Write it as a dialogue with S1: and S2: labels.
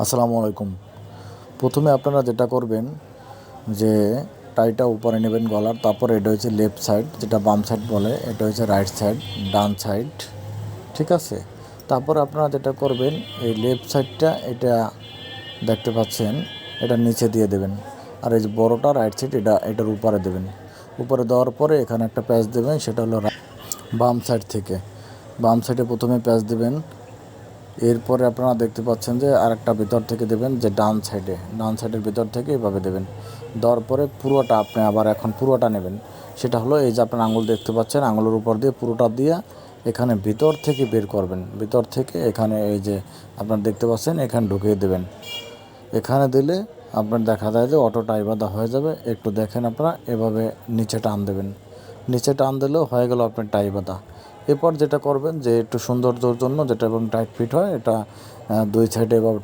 S1: আসসালামু আলাইকুম। প্রথমে আপনারা যেটা করবেন যে টাইটা উপরে নেবেন গলার, তারপরে এটা হচ্ছে লেফট সাইড, যেটা বাম সাইড বলে, এটা হচ্ছে রাইট সাইড, ডান সাইড, ঠিক আছে। তারপর আপনারা যেটা করবেন, এই লেফট সাইডটা এটা দেখতে পাচ্ছেন, এটা নিচে দিয়ে দেবেন। আর এই যে বড়োটা রাইট সাইড, এটার উপরে দেবেন। উপরে দেওয়ার পরে এখানে একটা প্যাচ দেবেন, সেটা হলো বাম সাইড থেকে। বাম সাইডে প্রথমে প্যাচ দেবেন। এরপরে আপনারা দেখতে পাচ্ছেন যে আরেকটা ভিতর থেকে দেবেন, যে ডান সাইডের ভিতর থেকে এভাবে দেবেন। দেওয়ার পরে পুরোটা আপনি আবার এখন পুরোটা নেবেন। সেটা হলো এই যে আপনার আঙুল দেখতে পাচ্ছেন, আঙুলের উপর দিয়ে পুরোটা দিয়ে এখানে ভিতর থেকে বের করবেন। ভিতর থেকে এখানে এই যে আপনার দেখতে পাচ্ছেন, এখানে ঢুকিয়ে দেবেন। এখানে দিলে আপনার দেখা যায় যে অটো টাই বাঁধা হয়ে যাবে। একটু দেখেন আপনারা, এভাবে নিচে টান দেবেন। নিচে টান দিলেও হয়ে গেল আপনার টাই বাঁধা। এরপর যেটা করবেন, যে একটু সৌন্দর্যের জন্য যেটা এবং টাইট ফিট হয়, এটা দুই সাইডে এভাবে